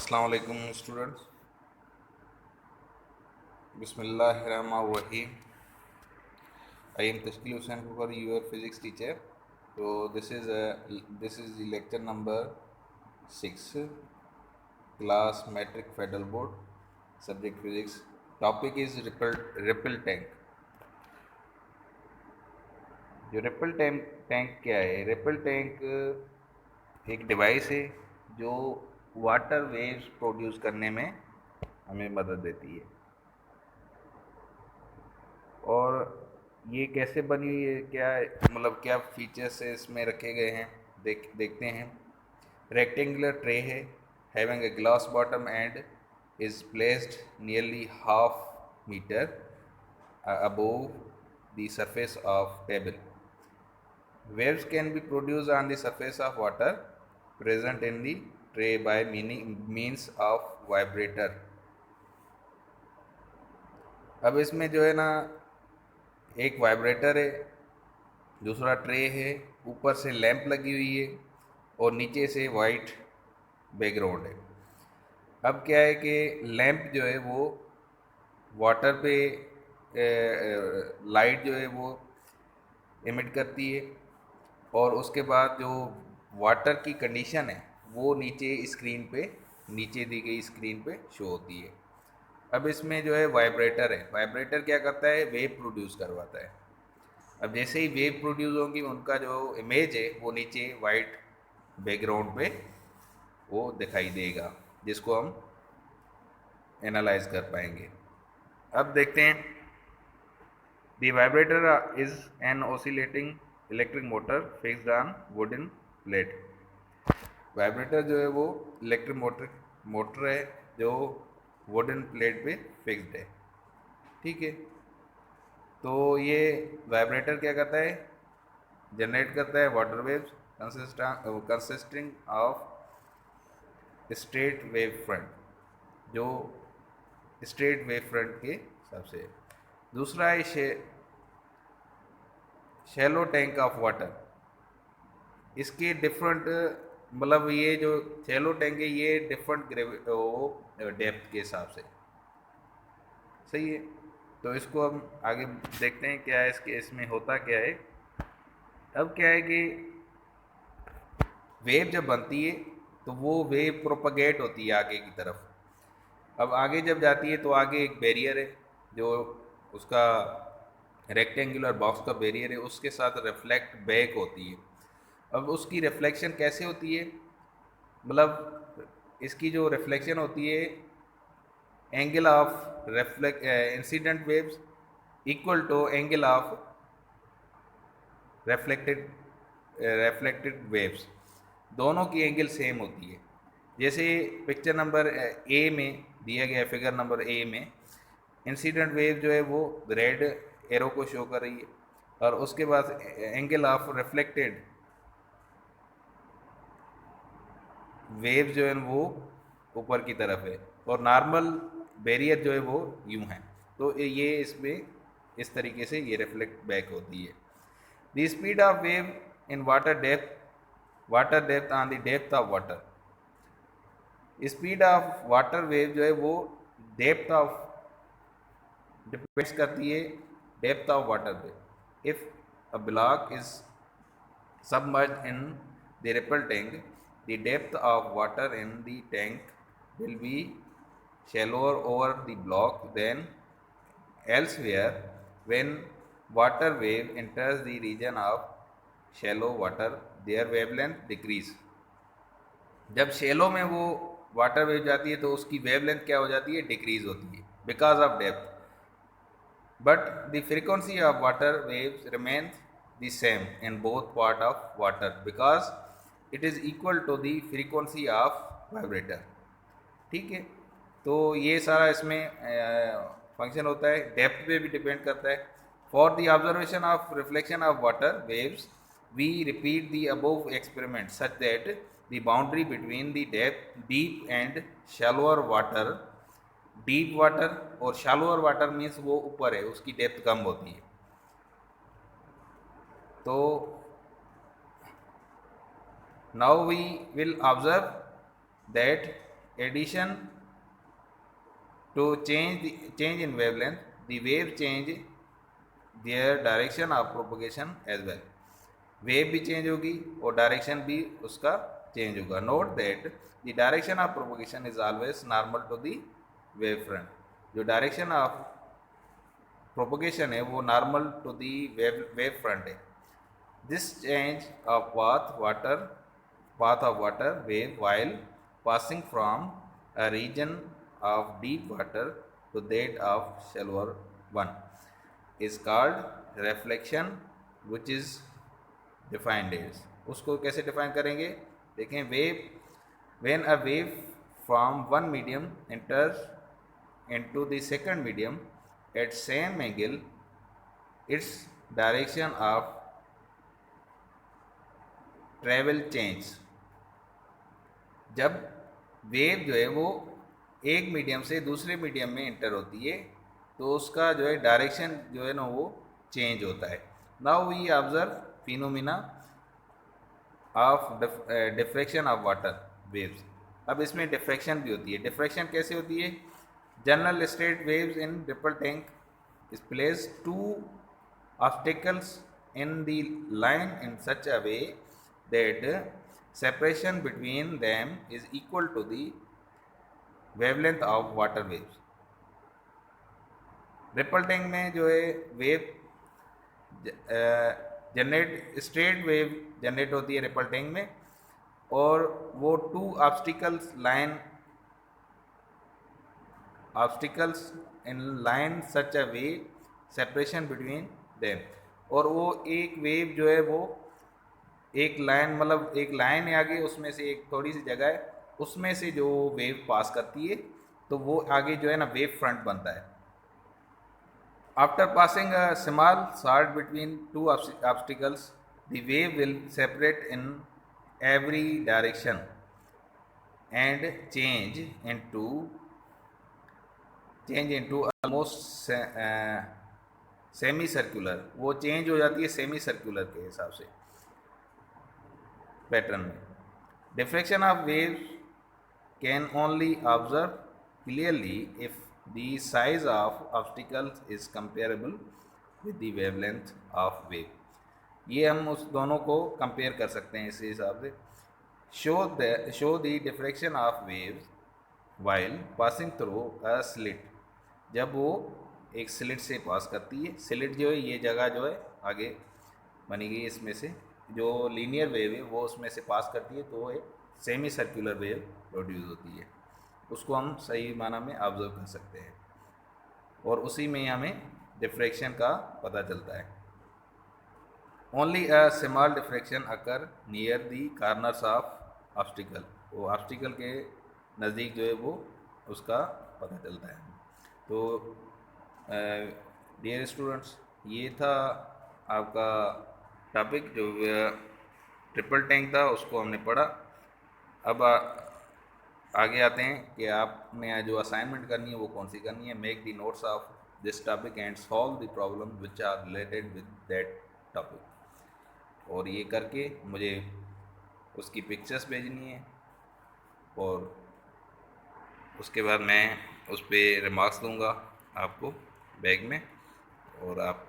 अस्सलाम वालेकुम स्टूडेंट्स। बिस्मिल्लाहिर्रहमानिर्रहीम। I am Tashkil Hussain Khokar, your physics teacher. So this is the lecture number 6, class metric pedal board, subject physics. Topic is ripple tank. जो ripple tank क्या है? Ripple tank एक device है जो water waves produce करने में हमें मदद देती है। और ये कैसे बनी हुई है, क्या मतलब क्या फीचर्स है इसमें रखे गए हैं, देखते हैं। रेक्टेंगुलर ट्रे है, having a glass bottom and is placed nearly half metre above the surface of table. Waves can be produced on the surface of water present in the tray by means of vibrator. अब इसमें जो है ना, एक vibrator है, दूसरा tray है, ऊपर से लैंप लगी हुई है और नीचे से वाइट बैकग्राउंड है। अब क्या है कि लैंप जो है वो वाटर पे लाइट जो है वो एमिट करती है और उसके बाद जो वाटर की कंडीशन है वो नीचे स्क्रीन पे, नीचे दी गई स्क्रीन पे शो होती है। अब इसमें जो है वाइब्रेटर है, वाइब्रेटर क्या करता है? वेव प्रोड्यूस करवाता है। अब जैसे ही वेव प्रोड्यूस होंगी उनका जो इमेज है वो नीचे वाइट बैकग्राउंड पे वो दिखाई देगा, जिसको हम एनालाइज कर पाएंगे। अब देखते हैं। The vibrator is an oscillating electric motor fixed on wooden plate. Vibrator जो है वो इलेक्ट्रिक मोटर है जो वुडन प्लेट पे फिक्स्ड है। ठीक है, तो ये वाइब्रेटर क्या करता है? जनरेट करता है water waves consisting of straight wave front, जो स्ट्रेट वेव फ्रंट के हिसाब से। दूसरा है शैलो टैंक ऑफ वाटर। इसके डिफरेंट, मतलब ये जो शैलो टैंक है ये डिफरेंट डेप्थ के हिसाब से, सही है। तो इसको हम आगे देखते हैं क्या है इसके, इसमें होता क्या है। अब क्या है कि वेव जब बनती है तो वो वेव प्रोपगेट होती है आगे की तरफ। अब आगे जब जाती है तो आगे एक बैरियर है, जो उसका रेक्टेंगुलर बॉक्स का बैरियर है, उसके साथ रिफ्लेक्ट बैक होती है। अब उसकी रिफ्लेक्शन कैसे होती है? मतलब इसकी जो रिफ्लेक्शन होती है, angle of incident waves equal to angle of reflected waves, दोनों की एंगल सेम होती है। जैसे पिक्चर नंबर ए में दिया गया, फिगर नंबर ए में इंसिडेंट वेव जो है वो रेड एरो को शो कर रही है और उसके बाद एंगल ऑफ रिफ्लेक्टेड वेव जो है वो ऊपर की तरफ है और नॉर्मल बैरियर जो है वो यूं है। तो ये इसमें इस तरीके से ये रिफ्लेक्ट बैक होती है। The speed of wave in water depth on the depth of water. Speed of water wave जो है वो डेप्थ ऑफ डिपेंड्स करती है डेप्थ ऑफ वाटर पे। If a block is submerged in the ripple tank, the depth of water in the tank will be shallower over the block than elsewhere. When water wave enters the region of shallow water, their wavelength decrease. जब shallow में वो water wave जाती है तो उसकी wavelength क्या हो जाती है? डिक्रीज होती है because of depth. But the frequency of water waves remains the same in both part of water because it is equal to the frequency of vibrator। ठीक है, तो ये सारा इसमें फंक्शन होता है। डेप्थ पे भी डिपेंड करता है। For the observation of reflection of water waves we repeat the above experiment such that the boundary between the deep and shallower water, deep water और शैलोअर वाटर मीन्स वो ऊपर है, उसकी डेप्थ कम होती है। तो now we will observe that addition to change in wavelength, the wave change their direction of propagation as well. Wave भी चेंज होगी और डायरेक्शन भी उसका चेंज होगा. Note that the direction of propagation is always normal to the wave front. जो direction of propagation है वो normal to the wave front है. This change of path of water wave while passing from a region of deep water to that of shallower one is called reflection, which is defined as. उसको कैसे define करेंगे देखें. Wave when a wave from one medium enters into the second medium at same angle, its direction of travel change. जब wave जो है वो एक medium से दूसरे मीडियम में इंटर होती है तो उसका जो है डायरेक्शन जो है ना वो चेंज होता है. Now we observe phenomena of diffraction of water waves. अब इसमें डिफ्रैक्शन भी होती है. डिफ्रैक्शन कैसे होती है? General straight waves in ripple tank is place two obstacles in the line in such a way that separation between them is equal to the wavelength of water waves. Ripple tank में जो है wave generate straight wave generate होती है ripple tank में और वो two obstacles in line such a way separation between them. और वो एक वेव जो है वो एक लाइन मतलब एक लाइन है आगे, उसमें से एक थोड़ी सी जगह है, उसमें से जो वेव पास करती है तो वो आगे जो है ना वेव फ्रंट बनता है. After passing a small short between two obstacles the wave will separate in every direction and change into almost semi circular. वो चेंज हो जाती है सेमी सर्कुलर के हिसाब से पैटर्न में. Diffraction of wave can only observe clearly if the size of obstacles is comparable with the wavelength of wave. ये हम उस दोनों को कंपेयर कर सकते हैं इसी हिसाब से. Show the diffraction of waves while passing through a slit. जब वो एक स्लिट से पास करती है, स्लिट जो है ये जगह जो है आगे बनी गई, इसमें से जो लीनियर वेव है वो उसमें से पास करती है तो वो एक सेमी सर्कुलर वेव प्रोड्यूस होती है. उसको हम सही माना में ऑब्जर्व कर सकते हैं और उसी में हमें डिफ्रैक्शन का पता चलता है. Only a small diffraction occur near the corners of obstacle. वो ऑब्स्टिकल के नज़दीक जो है वो उसका पता चलता है. तो डियर स्टूडेंट्स, ये था आपका टॉपिक जो ट्रिपल टैंक था उसको हमने पढ़ा. अब आगे आते हैं कि आपने जो असाइनमेंट करनी है वो कौन सी करनी है. Make the notes of this topic and solve the problem which are related with that topic. और ये करके मुझे उसकी पिक्चर्स भेजनी है और उसके बाद मैं उस पर रिमार्क्स दूंगा आपको बैग में और आप